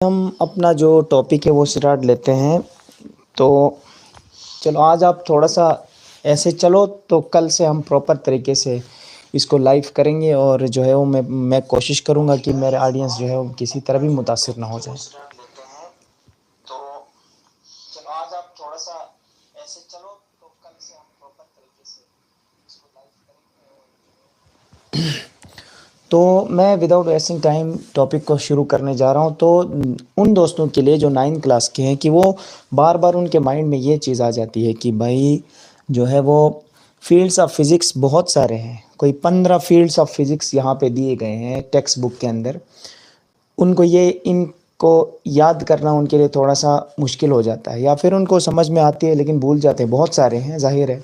हम अपना जो टॉपिक है वो स्टार्ट लेते हैं। तो चलो आज आप थोड़ा सा ऐसे चलो, तो कल से हम प्रॉपर तरीके से इसको लाइव करेंगे और जो है वो मैं कोशिश करूँगा कि मेरे ऑडियंस जो है वो किसी तरह भी मुतासिर ना हो जाए। तो चलो आज आप थोड़ा सा ऐसे चलो, तो कल से हम प्रॉपर तरीके से इसको लाइव करेंगे। तो मैं विदाउट वेस्टिंग टाइम टॉपिक को शुरू करने जा रहा हूँ। तो उन दोस्तों के लिए जो 9th क्लास के हैं कि वो बार बार उनके माइंड में ये चीज़ आ जाती है कि भाई जो है वो फील्ड्स ऑफ फिज़िक्स बहुत सारे हैं, कोई 15 फील्ड्स ऑफ फिज़िक्स यहाँ पे दिए गए हैं टेक्स्ट बुक के अंदर। उनको ये इनको याद करना उनके लिए थोड़ा सा मुश्किल हो जाता है, या फिर उनको समझ में आती है लेकिन भूल जाते हैं। बहुत सारे हैं, जाहिर है।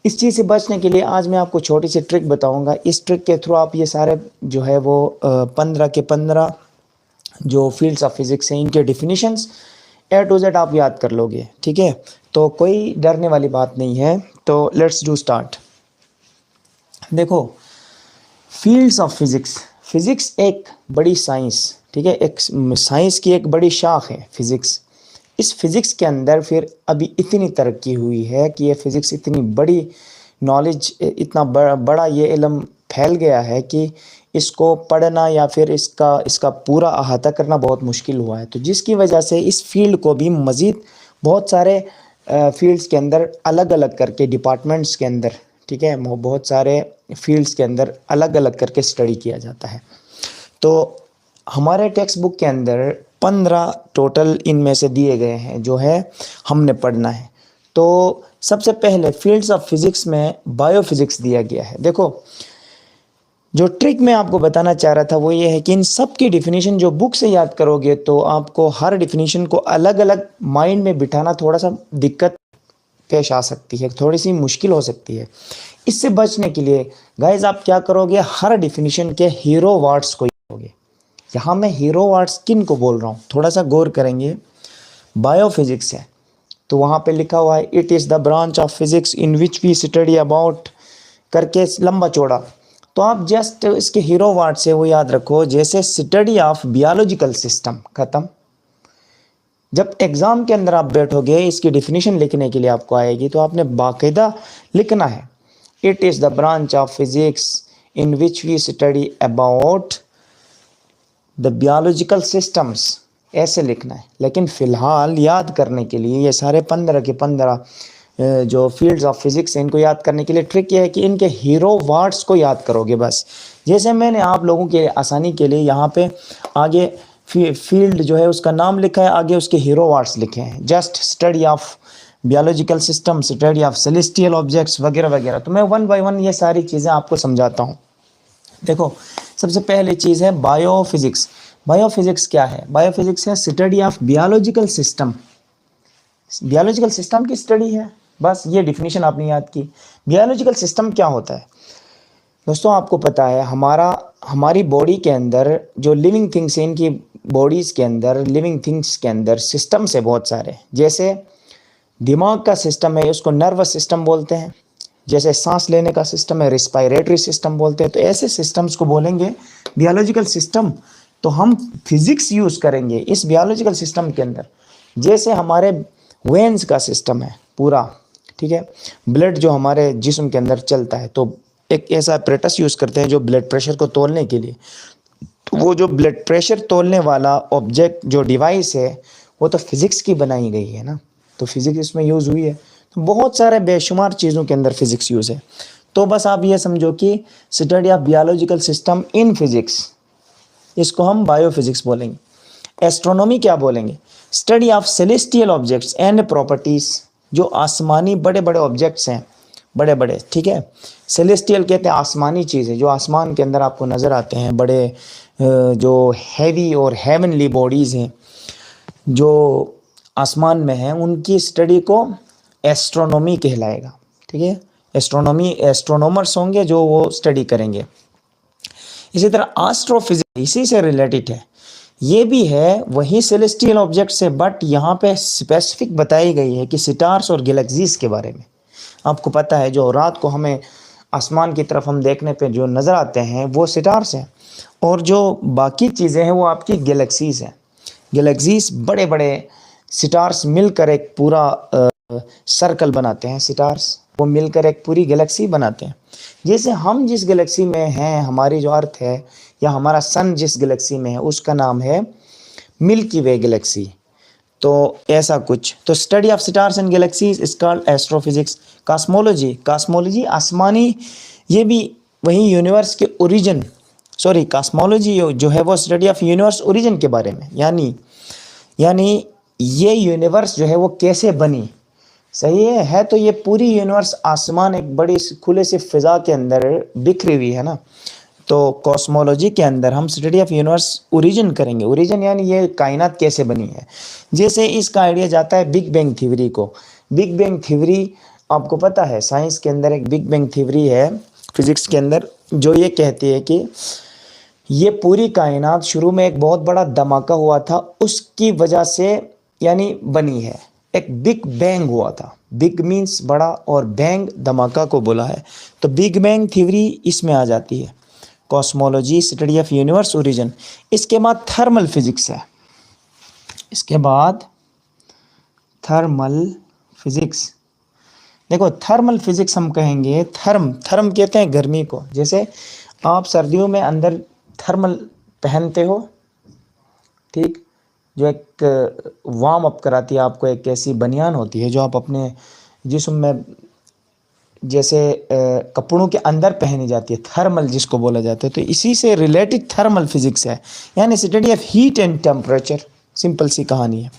इस चीज़ से बचने के लिए आज मैं आपको छोटी सी ट्रिक बताऊंगा। इस ट्रिक के थ्रू आप ये सारे जो है वो 15 के 15 जो फील्ड्स ऑफ फिज़िक्स हैं इनके डिफिनीशंस A to Z आप याद कर लोगे, ठीक है। तो कोई डरने वाली बात नहीं है। तो लेट्स डू स्टार्ट। देखो, फील्ड्स ऑफ फिज़िक्स, फिज़िक्स एक बड़ी साइंस, ठीक है, एक साइंस की एक बड़ी शाख है फिज़िक्स। इस फिज़िक्स के अंदर फिर अभी इतनी तरक्की हुई है कि ये फिज़िक्स इतनी बड़ी नॉलेज, इतना बड़ा ये इल्म फैल गया है कि इसको पढ़ना या फिर इसका पूरा अहाता करना बहुत मुश्किल हुआ है। तो जिसकी वजह से इस फील्ड को भी मज़ीद बहुत सारे फील्ड्स के अंदर अलग अलग करके, डिपार्टमेंट्स के अंदर, ठीक है, बहुत सारे फील्ड्स के अंदर अलग अलग करके स्टडी किया जाता है। तो हमारे टेक्स्ट बुक के अंदर 15 टोटल इनमें से दिए गए हैं जो है हमने पढ़ना है। तो सबसे पहले फील्ड्स ऑफ फिज़िक्स में बायोफिज़िक्स दिया गया है। देखो, जो ट्रिक मैं आपको बताना चाह रहा था वो ये है कि इन सब की डिफिनीशन जो बुक से याद करोगे तो आपको हर डिफिनीशन को अलग अलग माइंड में बिठाना थोड़ा सा दिक्कत पेश आ सकती है, थोड़ी सी मुश्किल हो सकती है। इससे बचने के लिए गाइज आप क्या करोगे, हर डिफिनीशन के हीरो वर्ड्स को लिखोगे। यहाँ मैं हीरो वर्ड्स किन को बोल रहा हूँ, थोड़ा सा गौर करेंगे। बायोफिजिक्स है तो वहाँ पे लिखा हुआ है it is the branch of physics in which we study about करके लंबा चौड़ा। तो आप जस्ट इसके हीरो वर्ड से वो याद रखो, जैसे स्टडी ऑफ बियोलॉजिकल सिस्टम, खत्म। जब एग्ज़ाम के अंदर आप बैठोगे इसकी डिफिनीशन लिखने के लिए आपको आएगी तो आपने बाकायदा लिखना है it is the branch of physics in which we study about the biological systems, ऐसे लिखना है। लेकिन फ़िलहाल याद करने के लिए ये सारे 15 के 15 जो फील्ड्स ऑफ फिज़िक्स हैं इनको याद करने के लिए ट्रिक ये है कि इनके हीरो वर्ड्स को याद करोगे बस। जैसे मैंने आप लोगों के आसानी के लिए यहाँ पे आगे फील्ड जो है उसका नाम लिखा है, आगे उसके हीरो वर्ड्स लिखे हैं, just study of biological system, study of celestial objects वगैरह वगैरह। तो मैं 1 बाय 1 ये सारी चीज़ें आपको समझाता हूँ। देखो, सबसे पहली चीज़ है बायोफिज़िक्स। बायोफिज़िक्स क्या है? बायोफिज़िक्स है study of biological system. बियोलॉजिकल system की स्टडी है, बस ये डिफिनीशन आपने याद की। बियोलॉजिकल सिस्टम क्या होता है दोस्तों? आपको पता है हमारी बॉडी के अंदर जो लिविंग थिंग्स हैं, इनकी बॉडीज़ के अंदर, लिविंग थिंग्स के अंदर सिस्टम्स है बहुत सारे। जैसे दिमाग का सिस्टम है, उसको नर्वस सिस्टम बोलते हैं। जैसे सांस लेने का सिस्टम है, रिस्पायरेटरी सिस्टम बोलते हैं। तो ऐसे सिस्टम्स को बोलेंगे बियोलॉजिकल सिस्टम। तो हम फिज़िक्स यूज़ करेंगे इस बियोलॉजिकल सिस्टम के अंदर। जैसे हमारे वेन्स का सिस्टम है पूरा, ठीक है, ब्लड जो हमारे जिस्म के अंदर चलता है, तो एक ऐसा अपरेटस यूज़ करते हैं जो ब्लड प्रेशर को तोलने के लिए। तो वो जो ब्लड प्रेशर तोलने वाला ऑब्जेक्ट, जो डिवाइस है, वो तो फिज़िक्स की बनाई गई है ना, तो फिज़िक्स इसमें यूज़ हुई है। तो बहुत सारे बेशुमार चीज़ों के अंदर फिज़िक्स यूज़ है। तो बस आप ये समझो कि study of biological system in physics, इसको हम बायोफिज़िक्स बोलेंगे। एस्ट्रोनॉमी क्या बोलेंगे? Study of celestial objects and properties, जो आसमानी बड़े बड़े ऑब्जेक्ट्स हैं, बड़े बड़े, ठीक है। सेलेस्टियल कहते हैं आसमानी चीज़ें जो आसमान के अंदर आपको नज़र आते हैं, बड़े जो हैवी और हेवनली बॉडीज़ हैं जो आसमान में हैं, उनकी स्टडी को एस्ट्रोनॉमी कहलाएगा, ठीक है। एस्ट्रोनॉमी, एस्ट्रोनॉमर्स होंगे जो वो स्टडी करेंगे। इसी तरह एस्ट्रोफिजिक्स इसी से रिलेटेड है, ये भी है वही सेलेस्टियल ऑब्जेक्ट से, बट यहाँ पे स्पेसिफिक बताई गई है कि स्टार्स और गैलेक्सीज के बारे में। आपको पता है जो रात को हमें आसमान की तरफ हम देखने पे जो नज़र आते हैं वो स्टार्स हैं, और जो बाकी चीज़ें हैं वो आपकी गैलेक्सीज हैं। गैलेक्सीज बड़े बड़े स्टार्स मिलकर एक पूरा सर्कल बनाते हैं। स्टार्स वो मिलकर एक पूरी गैलेक्सी बनाते हैं। जैसे हम जिस गैलेक्सी में हैं, हमारी जो अर्थ है या हमारा सन जिस गैलेक्सी में है उसका नाम है मिल्की वे गैलेक्सी। तो ऐसा कुछ। तो study of stars and galaxies is called astrophysics. Cosmology, cosmology आसमानी, ये भी वही यूनिवर्स के ओरिजिन, सॉरी कॉस्मोलॉजी जो है वो स्टडी ऑफ यूनिवर्स ओरिजिन के बारे में, यानी ये यूनिवर्स जो है वो कैसे बनी। सही है तो ये पूरी यूनिवर्स आसमान एक बड़ी खुले से फिजा के अंदर बिखरी हुई है ना। तो कॉस्मोलॉजी के अंदर हम स्टडी ऑफ यूनिवर्स ओरिजिन करेंगे। ओरिजिन यानी ये कायनात कैसे बनी है। जैसे इसका आइडिया जाता है बिग बैंग थ्योरी को। बिग बैंग थ्योरी आपको पता है, साइंस के अंदर एक बिग बैंग थ्योरी है फिजिक्स के अंदर, जो ये कहती है कि ये पूरी कायनात शुरू में एक बहुत बड़ा धमाका हुआ था, उसकी वजह से यानी बनी है। एक बिग बैंग हुआ था। बिग मीन्स बड़ा और बैंग धमाका को बोला है। तो बिग बैंग थ्योरी इसमें आ जाती है। Cosmology study of universe origin. इसके बाद थर्मल फिजिक्स है। इसके बाद थर्मल फिजिक्स। देखो थर्मल फिजिक्स हम कहेंगे, थर्म कहते हैं गर्मी को। जैसे आप सर्दियों में अंदर थर्मल पहनते हो, ठीक, जो एक वार्म अप कराती है आपको, एक ऐसी बनियान होती है जो आप अपने जिस्म में जैसे कपड़ों के अंदर पहनी जाती है, थर्मल जिसको बोला जाता है। तो इसी से रिलेटेड थर्मल फिजिक्स है, यानी study of heat and temperature. Simple सी कहानी है।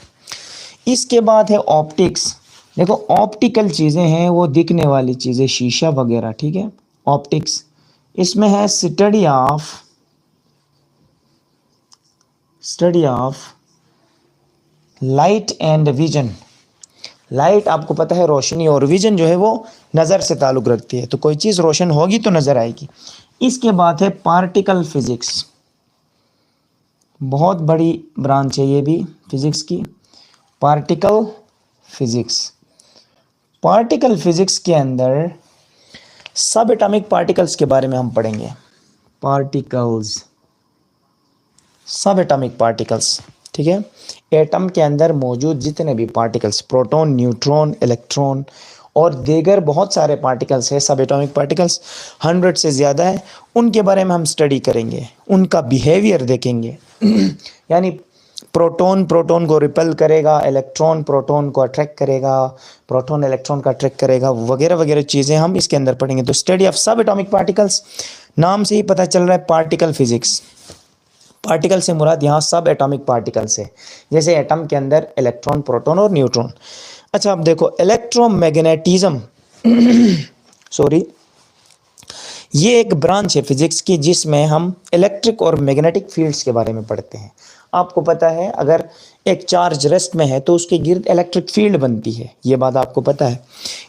इसके बाद है ऑप्टिक्स। देखो ऑप्टिकल चीज़ें हैं वो दिखने वाली चीज़ें, शीशा वगैरह, ठीक है। ऑप्टिक्स इसमें है study of light and vision. Light आपको पता है रोशनी, और विजन जो है वो नज़र से ताल्लुक़ रखती है। तो कोई चीज़ रोशन होगी तो नज़र आएगी। इसके बाद है पार्टिकल फिजिक्स। बहुत बड़ी ब्रांच है ये भी फिजिक्स की, पार्टिकल फिजिक्स। पार्टिकल फिजिक्स के अंदर सब एटॉमिक पार्टिकल्स के बारे में हम पढ़ेंगे। पार्टिकल्स, सब एटॉमिक पार्टिकल्स, ठीक है। एटम के अंदर मौजूद जितने भी पार्टिकल्स, प्रोटॉन, न्यूट्रॉन, इलेक्ट्रॉन और दीगर बहुत सारे पार्टिकल्स है, सब एटॉमिक पार्टिकल्स 100 से ज़्यादा है। उनके बारे में हम स्टडी करेंगे, उनका बिहेवियर देखेंगे। यानी प्रोटॉन को रिपेल करेगा, इलेक्ट्रॉन प्रोटॉन को अट्रैक्ट करेगा, प्रोटॉन इलेक्ट्रॉन का अट्रैक्ट करेगा, वगैरह वगैरह चीज़ें हम इसके अंदर पढ़ेंगे। तो स्टडी ऑफ सब एटॉमिक पार्टिकल्स, नाम से ही पता चल रहा है पार्टिकल फिजिक्स। पार्टिकल से मुराद यहाँ सब एटॉमिक पार्टिकल्स है, जैसे एटम के अंदर इलेक्ट्रॉन, प्रोटॉन और न्यूट्रॉन। अच्छा अब देखो इलेक्ट्रोमैग्नेटिज्म सॉरी, ये एक ब्रांच है फिजिक्स की जिसमें हम इलेक्ट्रिक और मैग्नेटिक फील्ड्स के बारे में पढ़ते हैं। आपको पता है अगर एक चार्ज रेस्ट में है तो उसके गिर्द इलेक्ट्रिक फील्ड बनती है, ये बात आपको पता है।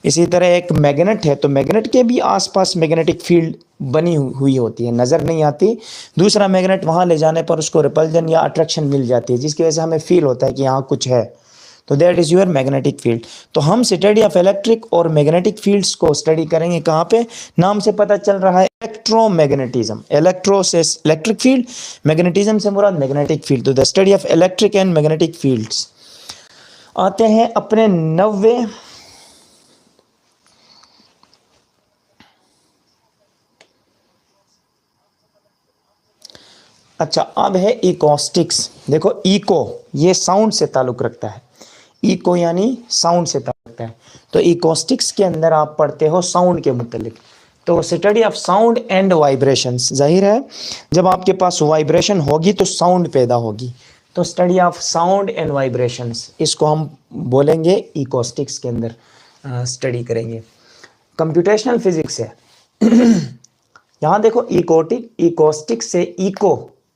इसी तरह एक मैग्नेट है तो मैग्नेट के भी आसपास मैग्नेटिक फील्ड बनी हुई होती है, नज़र नहीं आती। दूसरा मैग्नेट वहाँ ले जाने पर उसको रिपल्जन या अट्रैक्शन मिल जाती है, जिसकी वजह से हमें फील होता है कि यहाँ कुछ है। तो that is your magnetic field. तो हम स्टडी ऑफ इलेक्ट्रिक और मैग्नेटिक फील्ड्स को स्टडी करेंगे। कहाँ पे? नाम से पता चल रहा है इलेक्ट्रोमैग्नेटिज्म। इलेक्ट्रो से इलेक्ट्रिक फील्ड, मैग्नेटिज्म से मुराद मैग्नेटिक फील्ड। तो the study of electric and magnetic fields. आते हैं अपने 90 अच्छा अब है इकोस्टिक्स। देखो इको ये साउंड से ताल्लुक़ रखता है, इको यानी साउंड से ताल्लुक़ रखता है। तो इकोस्टिक्स के अंदर आप पढ़ते हो साउंड के मुतल्लिक। तो study of sound and vibrations, जाहिर है जब आपके पास वाइब्रेशन होगी तो साउंड पैदा होगी। तो study of sound and vibrations, इसको हम बोलेंगे इकोस्टिक्स के अंदर स्टडी करेंगे। कंप्यूटेशनल फिजिक्स है। यहाँ देखो इकोस्टिक से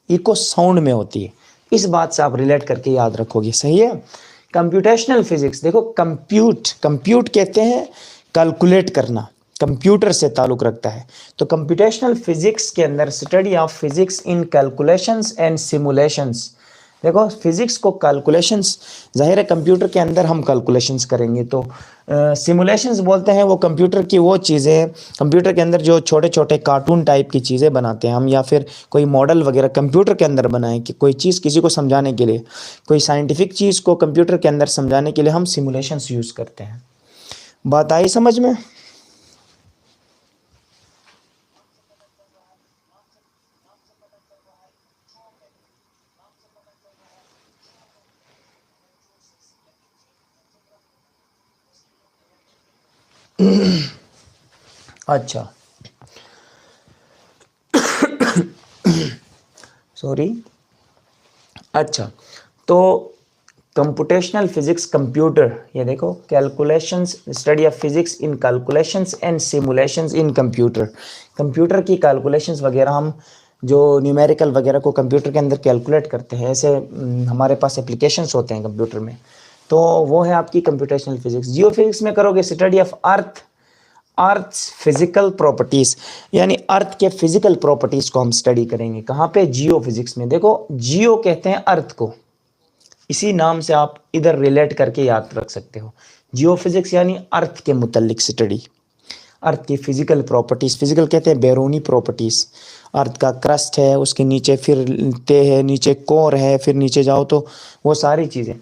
इको साउंड में होती है, इस बात से आप रिलेट करके याद रखोगे, सही है। कंप्यूटेशनल फिजिक्स, देखो कंप्यूट कहते हैं कैलकुलेट करना, कंप्यूटर से ताल्लुक़ रखता है। तो कंप्यूटेशनल फिजिक्स के अंदर study of physics in calculations and simulations. देखो फिजिक्स को कैलकुलेशंस, ज़ाहिर है कंप्यूटर के अंदर हम कैलकुलेशंस करेंगे तो सिमुलेशंस बोलते हैं वो कंप्यूटर की वो चीज़ें, कंप्यूटर के अंदर जो छोटे छोटे कार्टून टाइप की चीज़ें बनाते हैं हम, या फिर कोई मॉडल वगैरह कंप्यूटर के अंदर बनाएं कि कोई चीज़ किसी को समझाने के लिए, कोई साइंटिफिक चीज़ को कंप्यूटर के अंदर समझाने के लिए हम सिमुलेशंस यूज़ करते हैं। बात आई समझ में? अच्छा, सॉरी। अच्छा, तो कंप्यूटेशनल फिजिक्स कंप्यूटर, ये देखो calculations, study of physics in calculations and simulations in computer. Computer की कैलकुलेशंस वगैरह हम जो न्यूमेरिकल वगैरह को कंप्यूटर के अंदर कैलकुलेट करते हैं, ऐसे हमारे पास एप्लीकेशंस होते हैं कंप्यूटर में, तो वो है आपकी कंप्यूटेशनल फिजिक्स। जियो फिजिक्स में करोगे study of earth physical properties, यानी अर्थ के फिजिकल प्रॉपर्टीज को हम स्टडी करेंगे। कहाँ पे? जियो फिजिक्स में। देखो जियो कहते हैं अर्थ को, इसी नाम से आप इधर रिलेट करके याद रख सकते हो। जियो फिजिक्स यानी अर्थ के मुतल्लिक स्टडी, अर्थ की फिजिकल प्रॉपर्टीज। फिजिकल कहते हैं बैरूनी प्रॉपर्टीज। अर्थ का क्रस्ट है, उसके नीचे फिर ते है, नीचे कोर है, फिर नीचे जाओ तो वो सारी चीज़ें,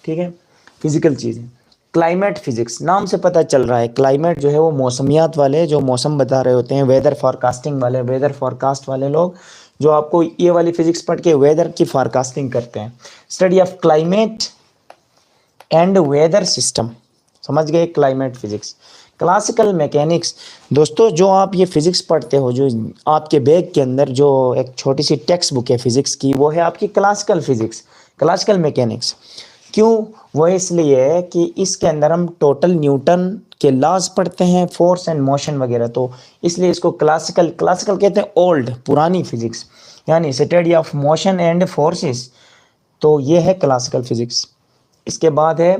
ठीक है, फिजिकल चीज़ें। क्लाइमेट फिजिक्स, नाम से पता चल रहा है क्लाइमेट जो है वो मौसमियात वाले जो मौसम बता रहे होते हैं, वेदर फॉरकास्टिंग वाले, वेदर फॉरकास्ट वाले लोग जो आपको ये वाली फिजिक्स पढ़ के वेदर की फॉरकास्टिंग करते हैं। Study of climate and weather system, समझ गए? Climate physics. क्लासिकल मैकेनिक्स, दोस्तों जो आप ये फिजिक्स पढ़ते हो, जो आपके बैग के अंदर जो एक छोटी सी टेक्स्ट बुक है फिजिक्स की, वो है आपकी क्लासिकल फिजिक्स, क्लासिकल मैकेनिक्स। क्यों? वो इसलिए है कि इसके अंदर हम टोटल न्यूटन के लॉज पढ़ते हैं, फोर्स एंड मोशन वगैरह, तो इसलिए इसको क्लासिकल कहते हैं, ओल्ड, पुरानी फिजिक्स, यानी study of motion and forces, तो ये है क्लासिकल फिजिक्स। इसके बाद है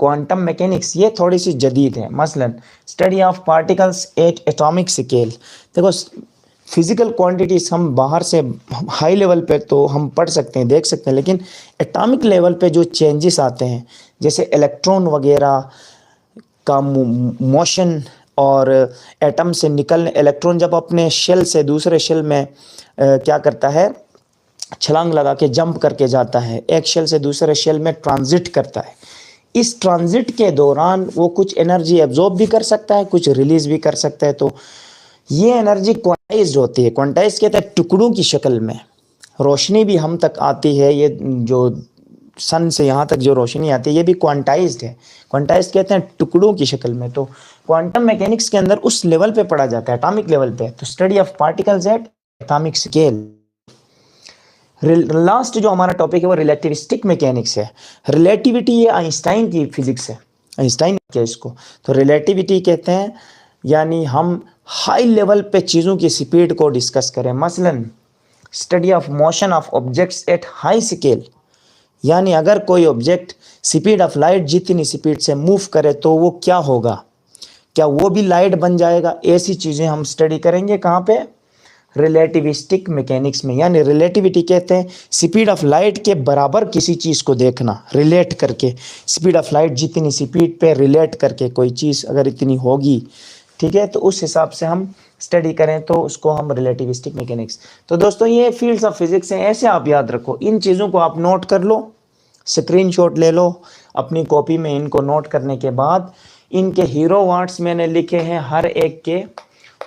क्वांटम मैकेनिक्स, ये थोड़ी सी जदीद है। मसलन study of particles at atomic scale. देखो फिजिकल क्वांटिटीज हम बाहर से हाई लेवल पे तो हम पढ़ सकते हैं, देख सकते हैं, लेकिन एटॉमिक लेवल पे जो चेंजेस आते हैं, जैसे इलेक्ट्रॉन वगैरह का मोशन, और एटम से निकलने, इलेक्ट्रॉन जब अपने शेल से दूसरे शेल में क्या करता है, छलांग लगा के जंप करके जाता है, एक शेल से दूसरे शेल में ट्रांजिट करता है। इस ट्रांजिट के दौरान वो कुछ एनर्जी एब्जॉर्ब भी कर सकता है, कुछ रिलीज भी कर सकता है। तो ये एनर्जी क्वांटाइज्ड होती है। क्वांटाइज कहते हैं टुकड़ों की शक्ल में। रोशनी भी हम तक आती है, ये जो सन से यहाँ तक जो रोशनी आती है, ये भी क्वांटाइज्ड है। क्वांटाइज्ड कहते हैं टुकड़ों की शक्ल में। तो क्वांटम मैकेनिक्स के अंदर उस लेवल पे पढ़ा जाता है, एटॉमिक लेवल पे। तो study of particles at atomic scale. Last जो हमारा टॉपिक है वो रिलेटिविस्टिक मैकेनिक्स है। रिलेटिविटी ये आइंस्टाइन की फिजिक्स है, आइंस्टाइन क्या इसको, तो रिलेटिविटी कहते हैं, यानी हम हाई लेवल पे चीज़ों की स्पीड को डिस्कस करें। मसलन study of motion of objects at high scale, यानी अगर कोई ऑब्जेक्ट स्पीड ऑफ लाइट जितनी स्पीड से मूव करे तो वो क्या होगा, क्या वो भी लाइट बन जाएगा, ऐसी चीज़ें हम स्टडी करेंगे। कहाँ पे? रिलेटिविस्टिक मैकेनिक्स में। यानी रिलेटिविटी कहते हैं स्पीड ऑफ लाइट के बराबर किसी चीज़ को देखना, रिलेट करके, स्पीड ऑफ लाइट जितनी स्पीड पे रिलेट करके कोई चीज़ अगर इतनी होगी, ठीक है, तो उस हिसाब से हम स्टडी करें तो उसको हम रिलेटिविस्टिक मैकेनिक्स। तो दोस्तों ये फील्ड्स ऑफ फिजिक्स हैं, ऐसे आप याद रखो। इन चीज़ों को आप नोट कर लो, स्क्रीनशॉट ले लो अपनी कॉपी में। इनको नोट करने के बाद इनके हीरो वर्ड्स मैंने लिखे हैं, हर एक के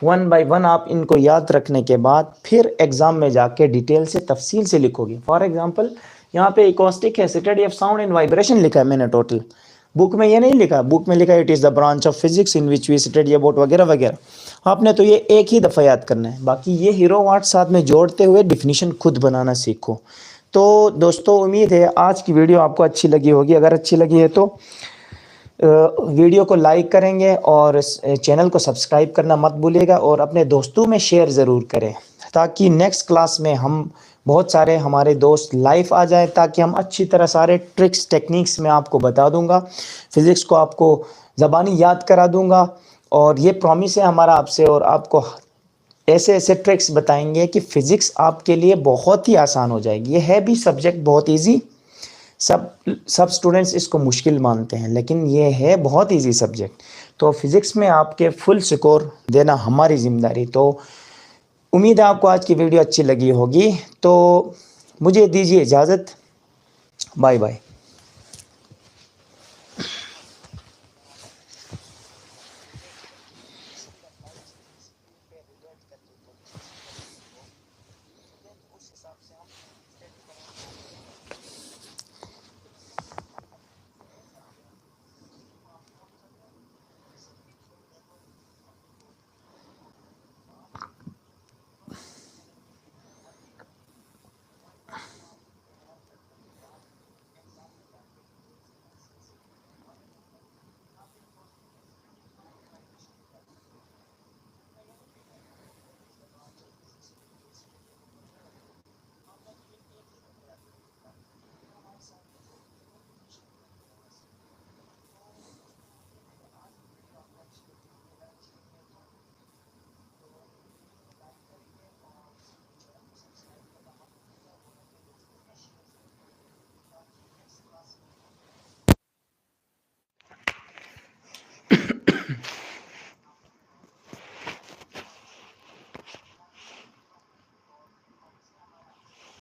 1 बाय 1 आप इनको याद रखने के बाद फिर एग्जाम में जाके डिटेल से तफसील से लिखोगे। फॉर एग्जांपल यहाँ पे एकॉस्टिक है, study of sound and vibration लिखा है मैंने टोटल। बुक में ये नहीं लिखा, बुक में लिखा है it is the branch of physics in which we study about वगैरह वगैरह। आपने तो ये एक ही दफ़ा याद करना है, बाकी ये हीरो वर्ड्स साथ में जोड़ते हुए डिफिनीशन खुद बनाना सीखो। तो दोस्तों उम्मीद है आज की वीडियो आपको अच्छी लगी होगी। अगर अच्छी लगी है तो वीडियो को लाइक करेंगे और चैनल को सब्सक्राइब करना मत भूलिएगा, और अपने दोस्तों में शेयर ज़रूर करें ताकि नेक्स्ट क्लास में हम बहुत सारे हमारे दोस्त लाइव आ जाए, ताकि हम अच्छी तरह सारे ट्रिक्स टेक्निक्स में आपको बता दूंगा, फिज़िक्स को आपको ज़बानी याद करा दूंगा। और ये प्रॉमिस है हमारा आपसे, और आपको ऐसे ऐसे ट्रिक्स बताएंगे कि फ़िज़िक्स आपके लिए बहुत ही आसान हो जाएगी। ये है भी सब्जेक्ट बहुत ईजी, सब सब स्टूडेंट्स इसको मुश्किल मानते हैं, लेकिन ये है बहुत ईजी सब्जेक्ट। तो फिज़िक्स में आपके फुल स्कोर देना हमारी ज़िम्मेदारी। तो उम्मीद है आपको आज की वीडियो अच्छी लगी होगी। तो मुझे दीजिए इजाज़त। Bye bye.